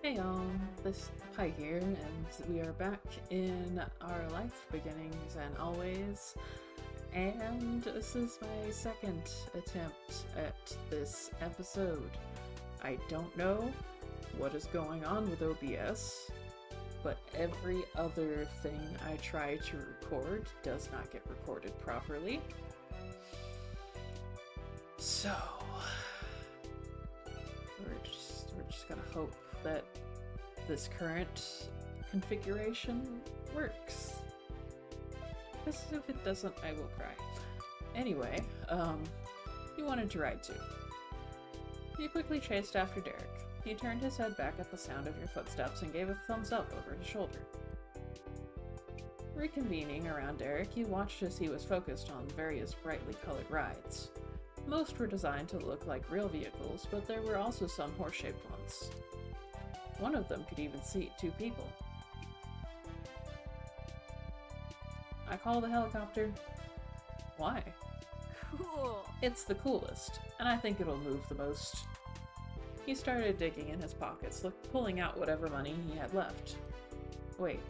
Hey this is Pi here, and we are back in our life beginnings and always. And this is my second attempt at this episode. I don't know what is going on with OBS, but every other thing I try to record does not get recorded properly. So, we're just gonna hope that this current configuration works. Because if it doesn't, I will cry. Anyway, you wanted to ride too. You quickly chased after Derek. He turned his head back at the sound of your footsteps and gave a thumbs up over his shoulder. Reconvening around Derek, you watched as he was focused on various brightly colored rides. Most were designed to look like real vehicles, but there were also some horse-shaped ones. One of them could even seat two people. I call the helicopter. Why? Cool. It's the coolest, and I think it'll move the most. He started digging in his pockets, pulling out whatever money he had left. Wait,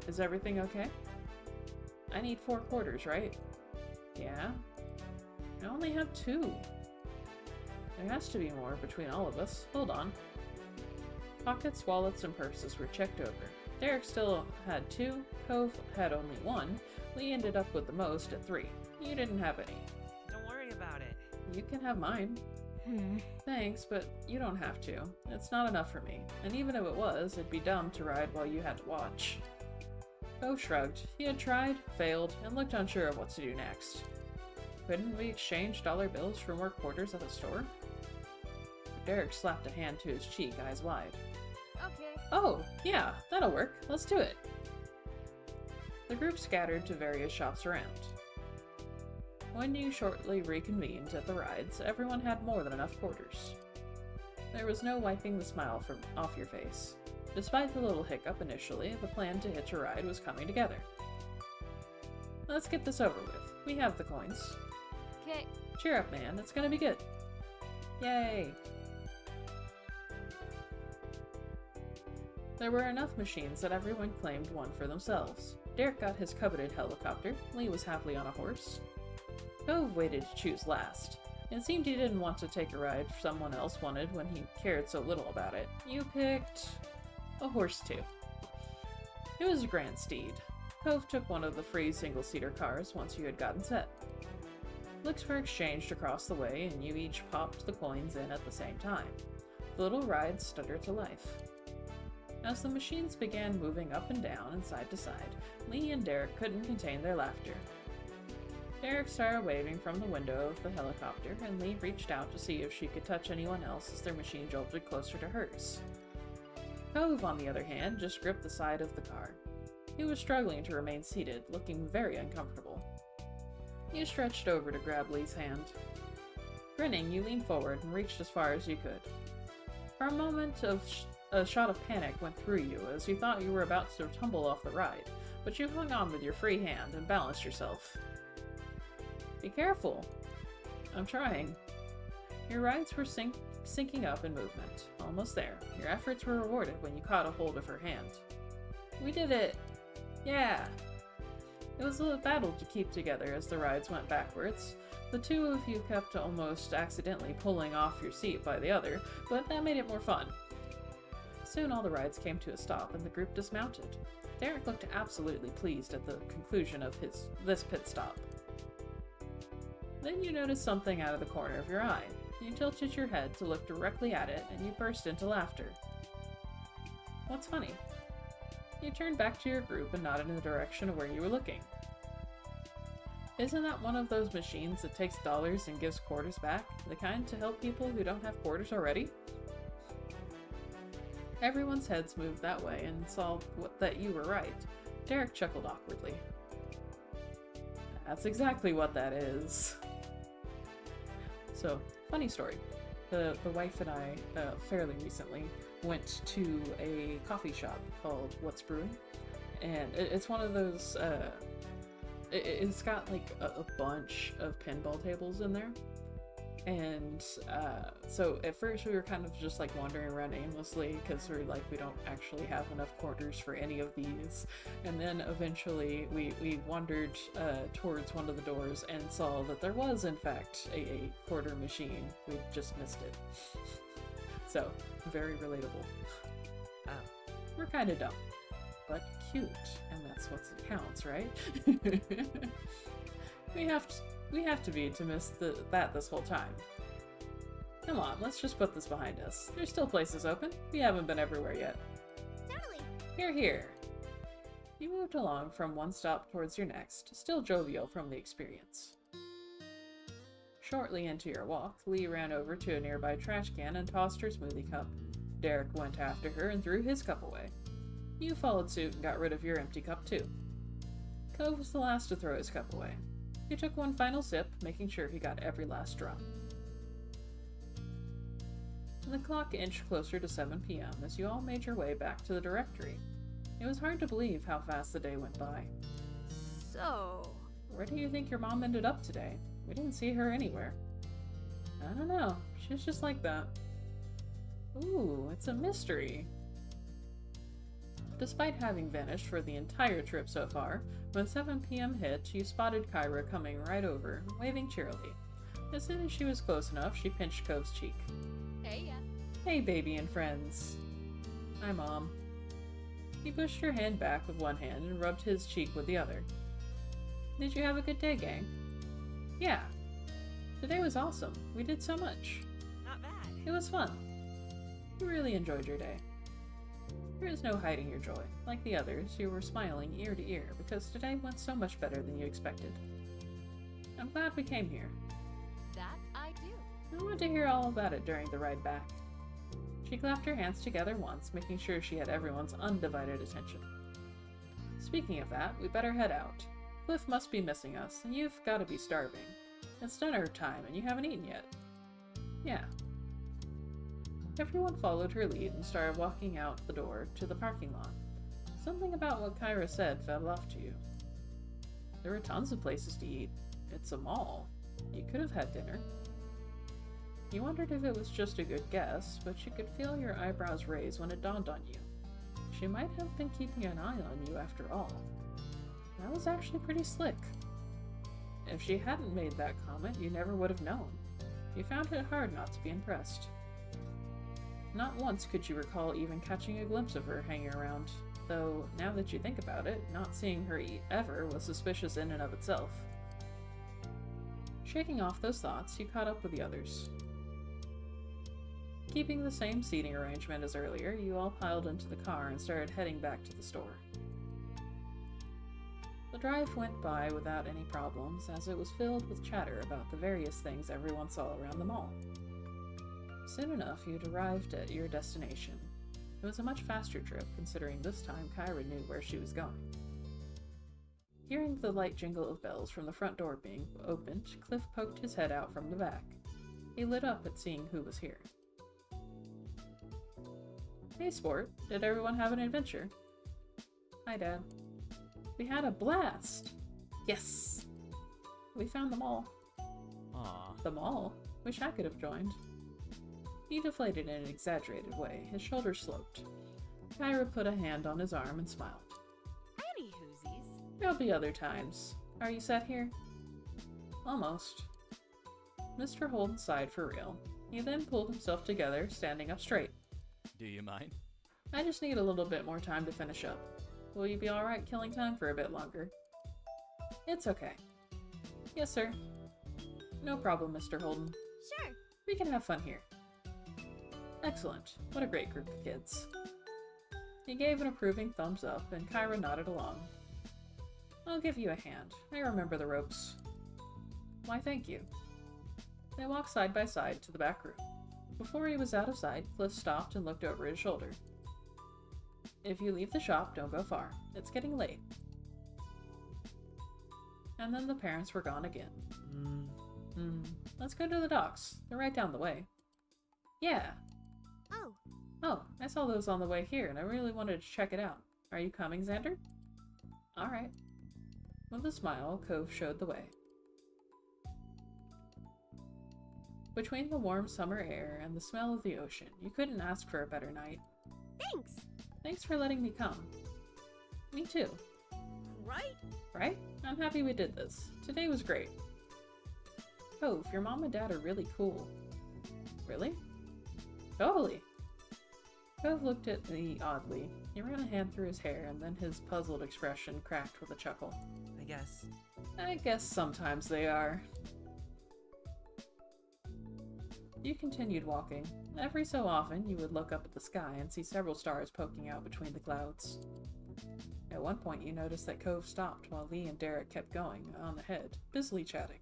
is everything okay? I need 4 quarters, right? Yeah? I only have 2. There has to be more between all of us. Hold on. Pockets, wallets, and purses were checked over. Derek still had 2, Cove had only 1, Lee ended up with the most at 3. You didn't have any. Don't worry about it. You can have mine. Thanks, but you don't have to. It's not enough for me, and even if it was, it'd be dumb to ride while you had to watch. Cove shrugged. He had tried, failed, and looked unsure of what to do next. Couldn't we exchange dollar bills for more quarters at the store? Derek slapped a hand to his cheek, eyes wide. Okay. Oh, yeah, that'll work. Let's do it. The group scattered to various shops around. When you shortly reconvened at the rides, everyone had more than enough quarters. There was no wiping the smile from off your face. Despite the little hiccup initially, the plan to hitch a ride was coming together. Let's get this over with. We have the coins. Okay. Cheer up, man. It's gonna be good. Yay! There were enough machines that everyone claimed one for themselves. Derek got his coveted helicopter, Lee was happily on a horse. Cove waited to choose last. It seemed he didn't want to take a ride someone else wanted when he cared so little about it. You picked a horse too. It was a grand steed. Cove took one of the free single-seater cars once you had gotten set. Looks were exchanged across the way, and you each popped the coins in at the same time. The little ride stuttered to life. As the machines began moving up and down and side to side, Lee and Derek couldn't contain their laughter. Derek started waving from the window of the helicopter, and Lee reached out to see if she could touch anyone else as their machine jolted closer to hers. Cove, on the other hand, just gripped the side of the car. He was struggling to remain seated, looking very uncomfortable. You stretched over to grab Lee's hand. Grinning, you leaned forward and reached as far as you could. For a moment, a shot of panic went through you as you thought you were about to tumble off the ride, but you hung on with your free hand and balanced yourself. Be careful! I'm trying. Your rides were syncing up in movement. Almost there. Your efforts were rewarded when you caught a hold of her hand. We did it! Yeah! It was a battle to keep together as the rides went backwards. The two of you kept almost accidentally pulling off your seat by the other, but that made it more fun. Soon all the rides came to a stop and the group dismounted. Derek looked absolutely pleased at the conclusion of this pit stop. Then you noticed something out of the corner of your eye. You tilted your head to look directly at it and you burst into laughter. What's funny? You turned back to your group and nodded in the direction of where you were looking. Isn't that one of those machines that takes dollars and gives quarters back? The kind to help people who don't have quarters already? Everyone's heads moved that way and saw that you were right. Derek chuckled awkwardly. That's exactly what that is. So, funny story. The wife and I, fairly recently, went to a coffee shop called What's Brewing, and it's one of those, it's got like a bunch of pinball tables in there, And so at first we were kind of just like wandering around aimlessly because we're like, we don't actually have enough quarters for any of these. And then eventually we wandered towards one of the doors and saw that there was in fact a quarter machine. We just missed it. So, very relatable. Oh. We're kind of dumb, but cute, and that's what counts, right? We have to be to miss that this whole time. Come on, let's just put this behind us. There's still places open. We haven't been everywhere yet. Totally. Here, here. You moved along from one stop towards your next, still jovial from the experience. Shortly into your walk, Lee ran over to a nearby trash can and tossed her smoothie cup. Derek went after her and threw his cup away. You followed suit and got rid of your empty cup too. Cove was the last to throw his cup away. He took one final sip, making sure he got every last drop. The clock inched closer to 7 p.m. as you all made your way back to the directory. It was hard to believe how fast the day went by. So... Where do you think your mom ended up today? We didn't see her anywhere. I don't know. She's just like that. Ooh, it's a mystery. Despite having vanished for the entire trip so far, when 7 p.m. hit, you spotted Kyra coming right over, waving cheerily. As soon as she was close enough, she pinched Cove's cheek. Hey, yeah. Hey, baby and friends. Hi, Mom. He pushed her hand back with one hand and rubbed his cheek with the other. Did you have a good day, gang? Yeah. Today was awesome. We did so much. Not bad. It was fun. You really enjoyed your day. There is no hiding your joy. Like the others, you were smiling ear to ear because today went so much better than you expected. I'm glad we came here. That I do. I want to hear all about it during the ride back. She clapped her hands together once, making sure she had everyone's undivided attention. Speaking of that, we better head out. Cliff must be missing us, and you've got to be starving. It's dinner time, and you haven't eaten yet. Yeah. Everyone followed her lead and started walking out the door to the parking lot. Something about what Kyra said fell off to you. There were tons of places to eat. It's a mall. You could have had dinner. You wondered if it was just a good guess, but you could feel your eyebrows raise when it dawned on you. She might have been keeping an eye on you after all. That was actually pretty slick. If she hadn't made that comment, you never would have known. You found it hard not to be impressed. Not once could you recall even catching a glimpse of her hanging around, though now that you think about it, not seeing her eat ever was suspicious in and of itself. Shaking off those thoughts, you caught up with the others. Keeping the same seating arrangement as earlier, you all piled into the car and started heading back to the store. The drive went by without any problems, as it was filled with chatter about the various things everyone saw around the mall. Soon enough, you'd arrived at your destination. It was a much faster trip, considering this time Kyra knew where she was going. Hearing the light jingle of bells from the front door being opened, Cliff poked his head out from the back. He lit up at seeing who was here. Hey, Sport. Did everyone have an adventure? Hi, Dad. We had a blast! Yes! We found the mall. Aw. The mall? Wish I could have joined. He deflated in an exaggerated way. His shoulders sloped. Kyra put a hand on his arm and smiled. Any whoosies? There'll be other times. Are you set here? Almost. Mr. Holden sighed for real. He then pulled himself together, standing up straight. Do you mind? I just need a little bit more time to finish up. Will you be alright killing time for a bit longer? It's okay. Yes, sir. No problem, Mr. Holden. Sure. We can have fun here. Excellent. What a great group of kids. He gave an approving thumbs up, and Kyra nodded along. I'll give you a hand. I remember the ropes. Why, thank you. They walked side by side to the back room. Before he was out of sight, Cliff stopped and looked over his shoulder. If you leave the shop, don't go far. It's getting late. And then the parents were gone again. Let's go to the docks. They're right down the way. Yeah. Oh, Oh, I saw those on the way here, and I really wanted to check it out. Are you coming, Xander? Alright. With a smile, Cove showed the way. Between the warm summer air and the smell of the ocean, you couldn't ask for a better night. Thanks. Thanks for letting me come. Me too. Right? Right? I'm happy we did this. Today was great. Cove, your mom and dad are really cool. Really? Totally. Cove looked at me oddly. He ran a hand through his hair, and then his puzzled expression cracked with a chuckle. I guess sometimes they are. You continued walking. Every so often, you would look up at the sky and see several stars poking out between the clouds. At one point, you noticed that Cove stopped while Lee and Derek kept going on ahead, busily chatting.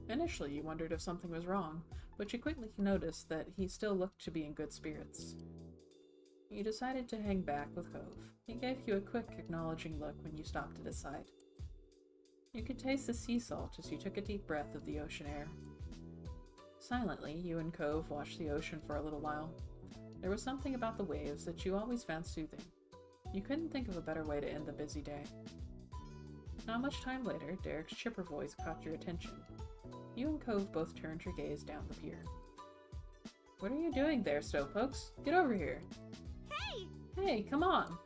Initially, you wondered if something was wrong, but you quickly noticed that he still looked to be in good spirits. You decided to hang back with Cove. He gave you a quick, acknowledging look when you stopped at his side. You could taste the sea salt as you took a deep breath of the ocean air. Silently, you and Cove watched the ocean for a little while. There was something about the waves that you always found soothing. You couldn't think of a better way to end the busy day. Not much time later, Derek's chipper voice caught your attention. You and Cove both turned your gaze down the pier. What are you doing there, Slowpokes? Get over here! Hey! Hey, come on!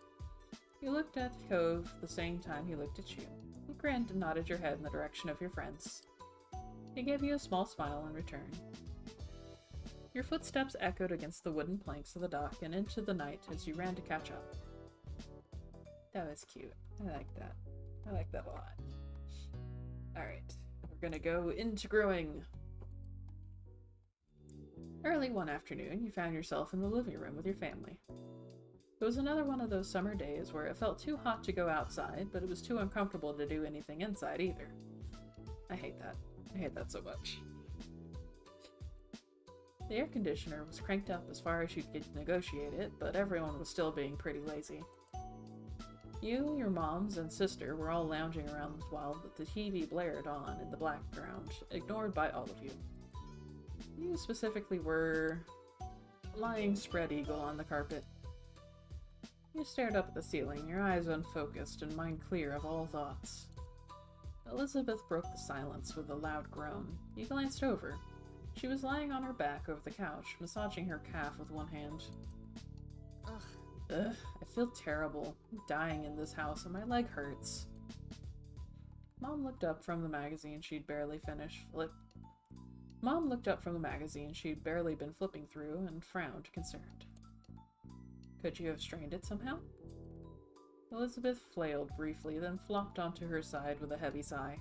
You looked at Cove the same time he looked at you. You grinned and nodded your head in the direction of your friends. He gave you a small smile in return. Your footsteps echoed against the wooden planks of the dock and into the night as you ran to catch up. That was cute. I like that. I like that a lot. Alright, we're gonna go into growing. Early one afternoon, you found yourself in the living room with your family. It was another one of those summer days where it felt too hot to go outside, but it was too uncomfortable to do anything inside either. I hate that. I hate that so much. The air conditioner was cranked up as far as you could negotiate it, but everyone was still being pretty lazy. You, your moms, and sister were all lounging around while the TV blared on in the background, ignored by all of you. You specifically were lying spread eagle on the carpet. You stared up at the ceiling, your eyes unfocused and mind clear of all thoughts. Elizabeth broke the silence with a loud groan. You glanced over. She was lying on her back over the couch, massaging her calf with one hand. Ugh, I feel terrible. I'm dying in this house and my leg hurts. Mom looked up from the magazine she'd barely been flipping through and frowned, concerned. Could you have strained it somehow? Elizabeth flailed briefly, then flopped onto her side with a heavy sigh.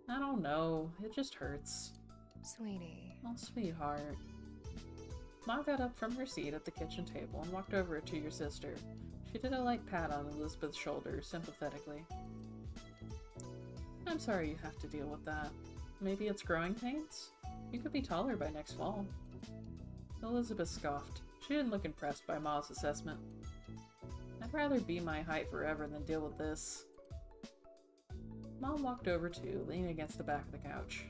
I don't know. It just hurts. Sweetie. Oh, sweetheart. Ma got up from her seat at the kitchen table and walked over to your sister. She did a light pat on Elizabeth's shoulder, sympathetically. I'm sorry you have to deal with that. Maybe it's growing pains? You could be taller by next fall. Elizabeth scoffed. She didn't look impressed by Ma's assessment. I'd rather be my height forever than deal with this. Mom walked over too, leaning against the back of the couch.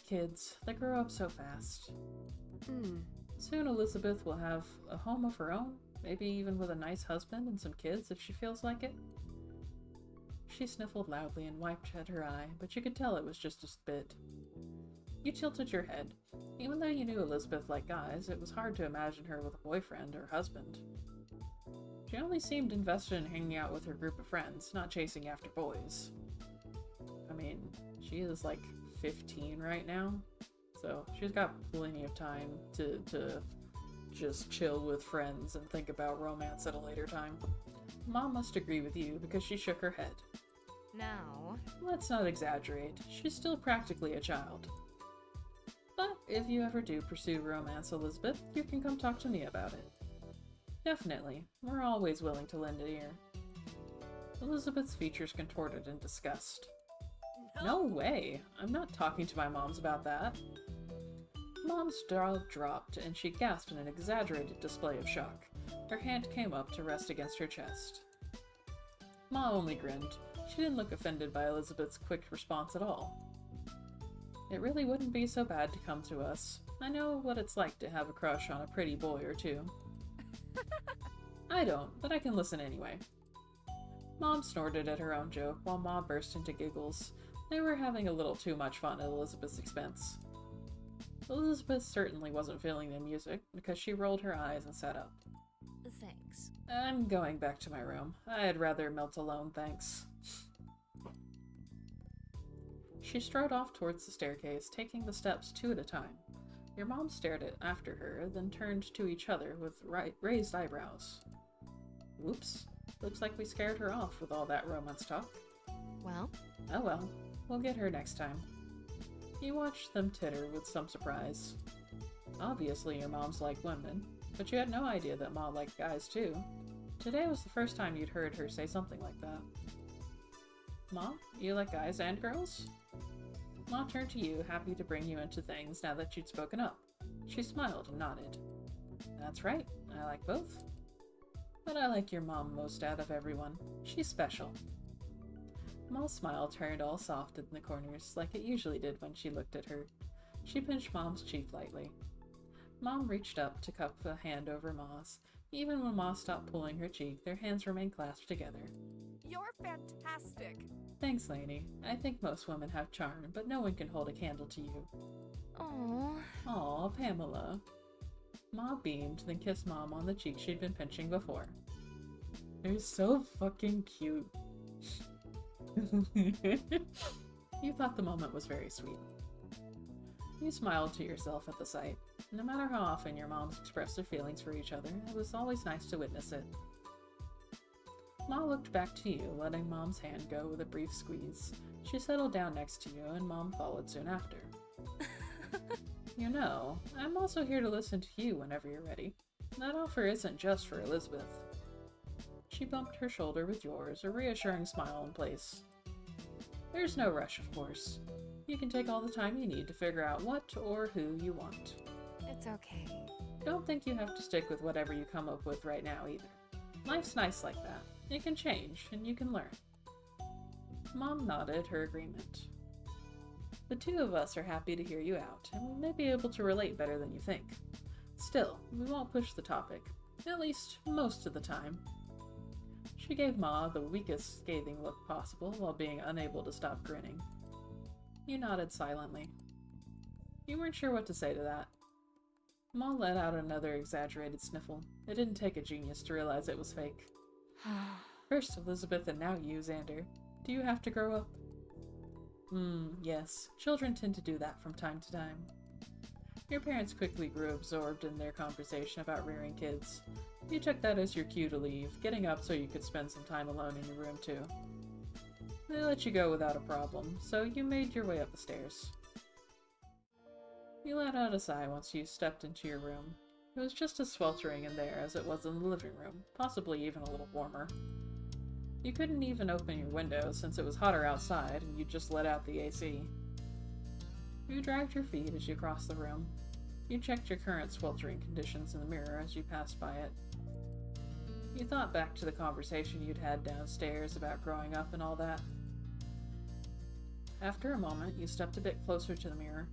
Kids, they grow up so fast. Soon Elizabeth will have a home of her own, maybe even with a nice husband and some kids if she feels like it. She sniffled loudly and wiped at her eye, but you could tell it was just a bit. You tilted your head. Even though you knew Elizabeth liked guys, it was hard to imagine her with a boyfriend or husband. She only seemed invested in hanging out with her group of friends, not chasing after boys. I mean, she is like 15 right now, so she's got plenty of time to just chill with friends and think about romance at a later time. Mom must agree with you because she shook her head. Now, Let's not exaggerate. She's still practically a child. But if you ever do pursue romance, Elizabeth, you can come talk to me about it. Definitely. We're always willing to lend an ear. Elizabeth's features contorted in disgust. No way! I'm not talking to my moms about that. Mom's jaw dropped, and she gasped in an exaggerated display of shock. Her hand came up to rest against her chest. Ma only grinned. She didn't look offended by Elizabeth's quick response at all. It really wouldn't be so bad to come to us. I know what it's like to have a crush on a pretty boy or two. I don't, but I can listen anyway. Mom snorted at her own joke while Ma burst into giggles. They were having a little too much fun at Elizabeth's expense. Elizabeth certainly wasn't feeling the music because she rolled her eyes and sat up. Thanks. I'm going back to my room. I'd rather melt alone, thanks. She strode off towards the staircase, taking the steps 2 at a time. Your mom stared after her, then turned to each other with raised eyebrows. Whoops. Looks like we scared her off with all that romance talk. Well, Oh well. We'll get her next time. You watched them titter with some surprise. Obviously your mom's like women, but you had no idea that Ma liked guys too. Today was the first time you'd heard her say something like that. Ma, you like guys and girls? Ma turned to you, happy to bring you into things now that you'd spoken up. She smiled and nodded. That's right, I like both. But I like your mom most out of everyone. She's special. Ma's smile turned all soft in the corners, like it usually did when she looked at her. She pinched Mom's cheek lightly. Mom reached up to cup a hand over Ma's. Even when Ma stopped pulling her cheek, their hands remained clasped together. You're fantastic. Thanks, Lainey. I think most women have charm, but no one can hold a candle to you. oh, Aw, Pamela. Ma beamed, then kissed Mom on the cheek she'd been pinching before. You're so fucking cute. You thought the moment was very sweet. You smiled to yourself at the sight. No matter how often your moms expressed their feelings for each other, it was always nice to witness it. Ma looked back to you, letting Mom's hand go with a brief squeeze. She settled down next to you, and Mom followed soon after. You know, I'm also here to listen to you whenever you're ready. That offer isn't just for Elizabeth. She bumped her shoulder with yours, a reassuring smile in place. There's no rush, of course. You can take all the time you need to figure out what or who you want. it's okay. Don't think you have to stick with whatever you come up with right now either. Life's nice like that. It can change, and you can learn. Mom nodded her agreement. The two of us are happy to hear you out, and we may be able to relate better than you think. Still, we won't push the topic, at least most of the time. She gave Ma the weakest scathing look possible while being unable to stop grinning. You nodded silently. You weren't sure what to say to that. Ma let out another exaggerated sniffle. It didn't take a genius to realize it was fake. First Elizabeth and now you, Xander. Do you have to grow up? Yes. Children tend to do that from time to time. Your parents quickly grew absorbed in their conversation about rearing kids. You took that as your cue to leave, getting up so you could spend some time alone in your room too. They let you go without a problem, so you made your way up the stairs. You let out a sigh once you stepped into your room. It was just as sweltering in there as it was in the living room, possibly even a little warmer. You couldn't even open your window since it was hotter outside and you just let out the AC. You dragged your feet as you crossed the room. You checked your current sweltering conditions in the mirror as you passed by it. You thought back to the conversation you'd had downstairs about growing up and all that. After a moment, you stepped a bit closer to the mirror.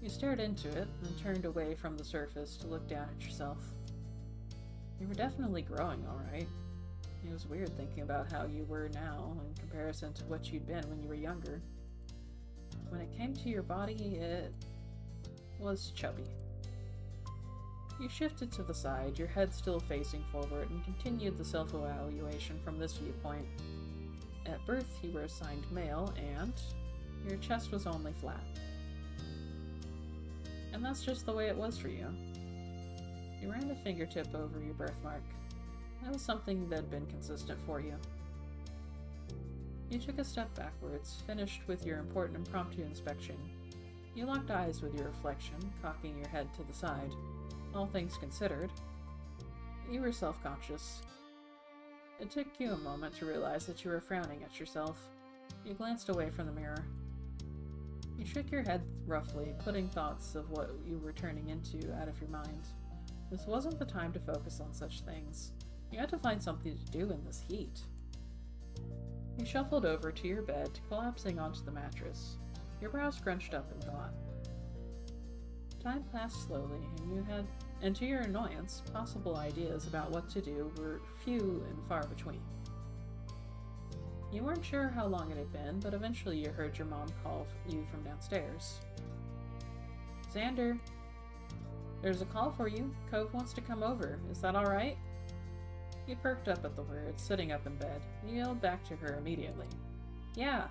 You stared into it and turned away from the surface to look down at yourself. You were definitely growing, all right. It was weird thinking about how you were now in comparison to what you'd been when you were younger. When it came to your body, it was chubby. You shifted to the side, your head still facing forward, and continued the self-evaluation from this viewpoint. At birth, you were assigned male, and your chest was only flat. And that's just the way it was for you. You ran a fingertip over your birthmark. That was something that had been consistent for you. You took a step backwards, finished with your important impromptu inspection. You locked eyes with your reflection, cocking your head to the side. All things considered, you were self-conscious. It took you a moment to realize that you were frowning at yourself. You glanced away from the mirror. You shook your head roughly, putting thoughts of what you were turning into out of your mind. This wasn't the time to focus on such things. You had to find something to do in this heat. You shuffled over to your bed, collapsing onto the mattress. Your brows scrunched up in thought. Time passed slowly, and to your annoyance, possible ideas about what to do were few and far between. You weren't sure how long it had been, but eventually you heard your mom call you from downstairs. Xander, there's a call for you. Cove wants to come over. Is that alright? You perked up at the words, sitting up in bed. You yelled back to her immediately. Yeah.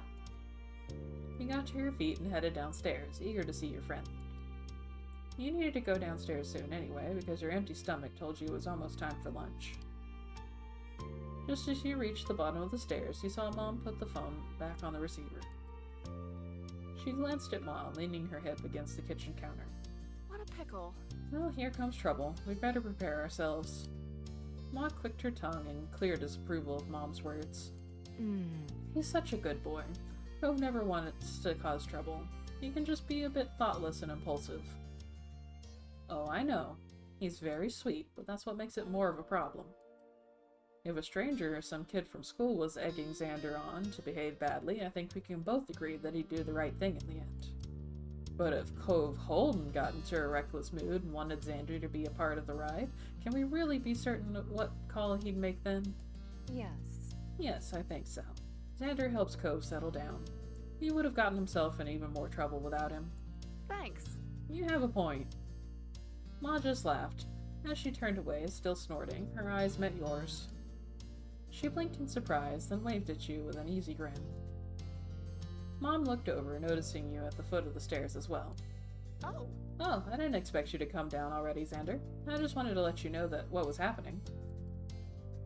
You got to your feet and headed downstairs, eager to see your friend. You needed to go downstairs soon anyway, because your empty stomach told you it was almost time for lunch. Just as you reached the bottom of the stairs, you saw Mom put the phone back on the receiver. She glanced at Ma, leaning her hip against the kitchen counter. What a pickle. Well, here comes trouble. We'd better prepare ourselves. Ma clicked her tongue in clear disapproval of Mom's words. He's such a good boy. Cove never wants to cause trouble. He can just be a bit thoughtless and impulsive. Oh, I know. He's very sweet, but that's what makes it more of a problem. If a stranger or some kid from school was egging Xander on to behave badly, I think we can both agree that he'd do the right thing in the end. But if Cove Holden got into a reckless mood and wanted Xander to be a part of the ride, can we really be certain of what call he'd make then? Yes. Yes, I think so. Xander helps Cove settle down. He would have gotten himself in even more trouble without him. Thanks. You have a point. Ma just laughed. As she turned away, still snorting, her eyes met yours. She blinked in surprise, then waved at you with an easy grin. Mom looked over, noticing you at the foot of the stairs as well. Oh, Oh, I didn't expect you to come down already, Xander. I just wanted to let you know that what was happening.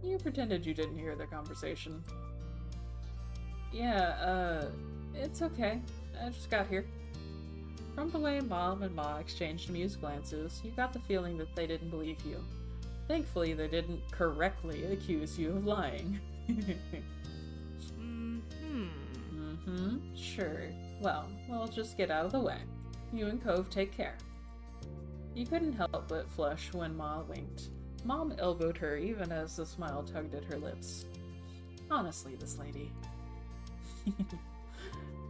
You pretended you didn't hear their conversation. Yeah, it's okay. I just got here. From the way Mom and Ma exchanged amused glances, you got the feeling that they didn't believe you. Thankfully, they didn't correctly accuse you of lying. Sure. Well, we'll just get out of the way. You and Cove take care. You couldn't help but flush when Ma winked. Mom elbowed her even as the smile tugged at her lips. Honestly, this lady.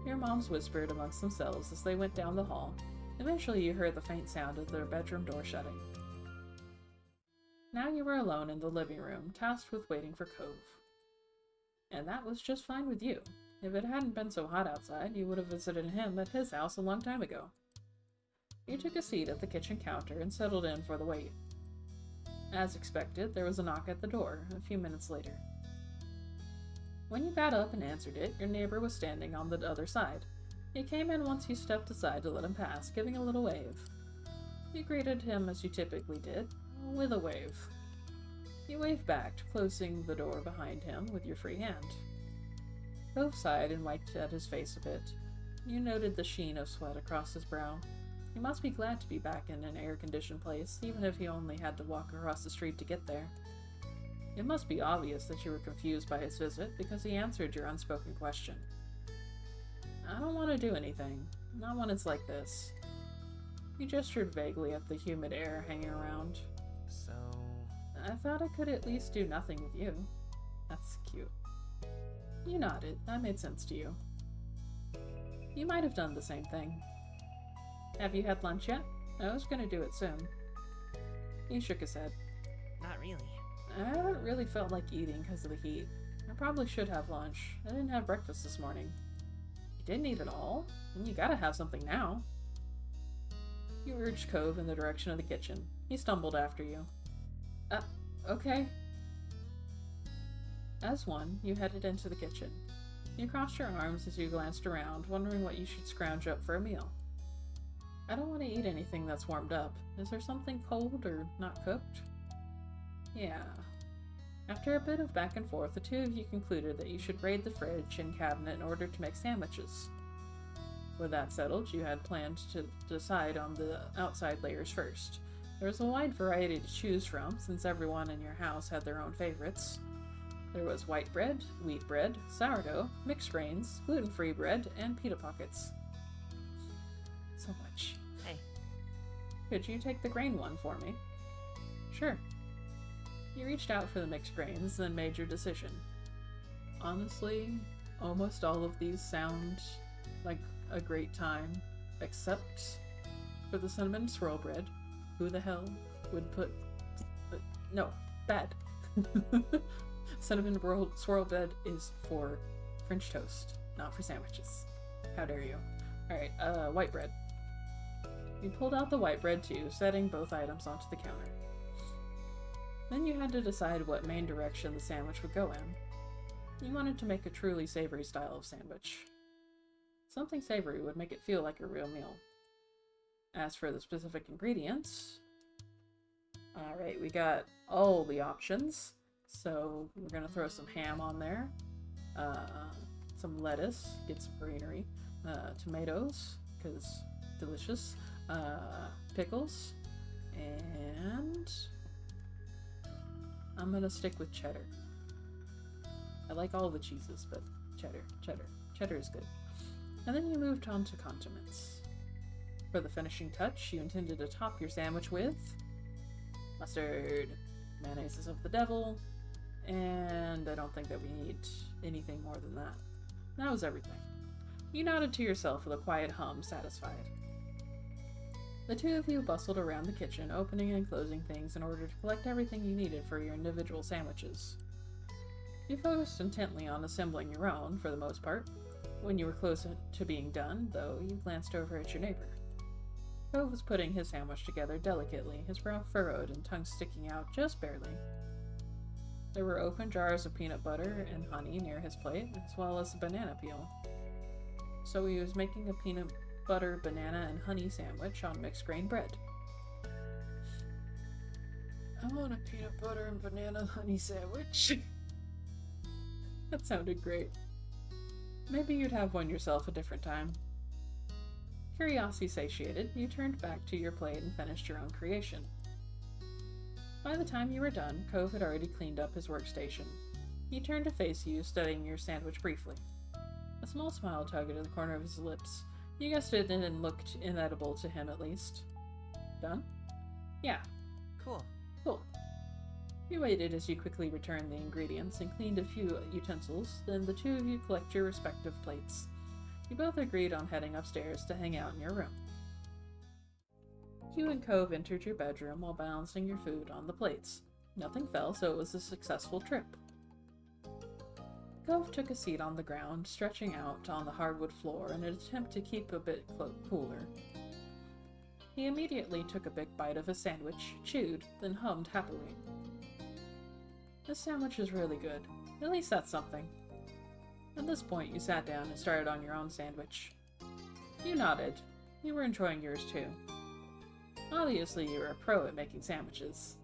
Your moms whispered amongst themselves as they went down the hall. Eventually you heard the faint sound of their bedroom door shutting. Now you were alone in the living room, tasked with waiting for Cove. And that was just fine with you. If it hadn't been so hot outside, you would have visited him at his house a long time ago. You took a seat at the kitchen counter and settled in for the wait. As expected, there was a knock at the door a few minutes later. When you got up and answered it, your neighbor was standing on the other side. He came in once you stepped aside to let him pass, giving a little wave. You greeted him as you typically did, with a wave. You waved back, closing the door behind him with your free hand. Cove sighed and wiped at his face a bit. You noted the sheen of sweat across his brow. He must be glad to be back in an air-conditioned place, even if he only had to walk across the street to get there. It must be obvious that you were confused by his visit, because he answered your unspoken question. I don't want to do anything. Not when it's like this. You gestured vaguely at the humid air hanging around. So... I thought I could at least do nothing with you. That's cute. You nodded. That made sense to you. You might have done the same thing. Have you had lunch yet? I was going to do it soon. He shook his head. Not really. I haven't really felt like eating because of the heat. I probably should have lunch. I didn't have breakfast this morning. You didn't eat at all? Then you gotta have something now. You urged Cove in the direction of the kitchen. He stumbled after you. Okay. As one, you headed into the kitchen. You crossed your arms as you glanced around, wondering what you should scrounge up for a meal. I don't want to eat anything that's warmed up. Is there something cold or not cooked? Yeah. After a bit of back and forth, the two of you concluded that you should raid the fridge and cabinet in order to make sandwiches. With that settled, you had planned to decide on the outside layers first. There was a wide variety to choose from, since everyone in your house had their own favorites. There was white bread, wheat bread, sourdough, mixed grains, gluten-free bread, and pita pockets. So much. Hey. Could you take the grain one for me? Sure. You reached out for the mixed grains, then made your decision. Honestly, almost all of these sound like a great time, except for the cinnamon swirl bread. Who the hell would put... no, bad. Cinnamon swirl bread is for French toast, not for sandwiches. How dare you? Alright, white bread. You pulled out the white bread too, setting both items onto the counter. Then you had to decide what main direction the sandwich would go in. You wanted to make a truly savory style of sandwich. Something savory would make it feel like a real meal. As for the specific ingredients, alright, we got all the options. So we're gonna throw some ham on there, some lettuce, get some greenery, tomatoes, because delicious, pickles, and I'm gonna stick with cheddar. I like all the cheeses, but cheddar is good. And then you moved on to condiments. For the finishing touch, you intended to top your sandwich with mustard, mayonnaise is of the devil, and I don't think that we need anything more than that. That was everything. You nodded to yourself with a quiet hum, satisfied. The two of you bustled around the kitchen, opening and closing things in order to collect everything you needed for your individual sandwiches. You focused intently on assembling your own, for the most part. When you were close to being done, though, you glanced over at your neighbor. Cove was putting his sandwich together delicately, his brow furrowed and tongue sticking out just barely. There were open jars of peanut butter and honey near his plate, as well as a banana peel. So he was making a peanut butter, banana, and honey sandwich on mixed grain bread. I want a peanut butter and banana honey sandwich. That sounded great. Maybe you'd have one yourself a different time. Curiosity satiated, you turned back to your plate and finished your own creation. By the time you were done, Cove had already cleaned up his workstation. He turned to face you, studying your sandwich briefly. A small smile tugged at the corner of his lips. You guessed it and looked inedible to him at least. Done? Yeah. Cool. Cool. You waited as you quickly returned the ingredients and cleaned a few utensils, then the two of you collect your respective plates. You both agreed on heading upstairs to hang out in your room. You and Cove entered your bedroom while balancing your food on the plates. Nothing fell, so it was a successful trip. Cove took a seat on the ground, stretching out on the hardwood floor in an attempt to keep a bit cooler. He immediately took a big bite of his sandwich, chewed, then hummed happily. This sandwich is really good. At least that's something. At this point, you sat down and started on your own sandwich. You nodded. You were enjoying yours too. Obviously, you were a pro at making sandwiches.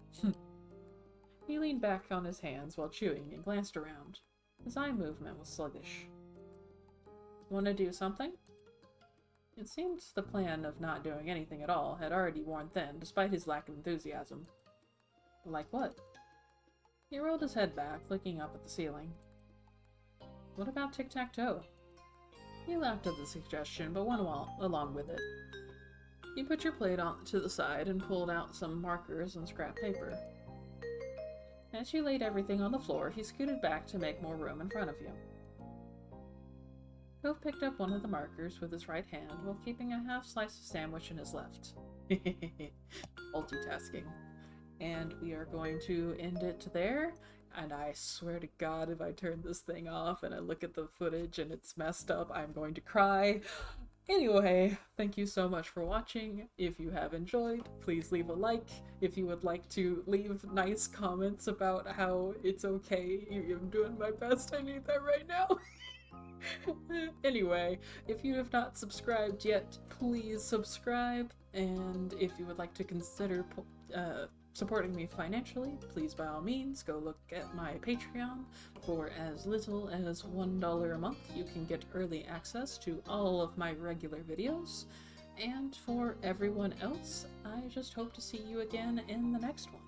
He leaned back on his hands while chewing and glanced around. His eye movement was sluggish. Want to do something? It seemed the plan of not doing anything at all had already worn thin, despite his lack of enthusiasm. Like what? He rolled his head back, looking up at the ceiling. What about tic-tac-toe? He laughed at the suggestion, but went along with it. You put your plate on to the side and pulled out some markers and scrap paper. As you laid everything on the floor, he scooted back to make more room in front of you. Cove picked up one of the markers with his right hand while keeping a half slice of sandwich in his left. Multitasking. And we are going to end it there. And I swear to God, if I turn this thing off and I look at the footage and it's messed up, I'm going to cry. Anyway, thank you so much for watching. If you have enjoyed, please leave a like. If you would like to leave nice comments about how it's okay, I'm doing my best, I need that right now. Anyway, if you have not subscribed yet, please subscribe. And if you would like to consider supporting me financially, please by all means go look at my Patreon. For as little as $1 a month, you can get early access to all of my regular videos. And for everyone else, I just hope to see you again in the next one.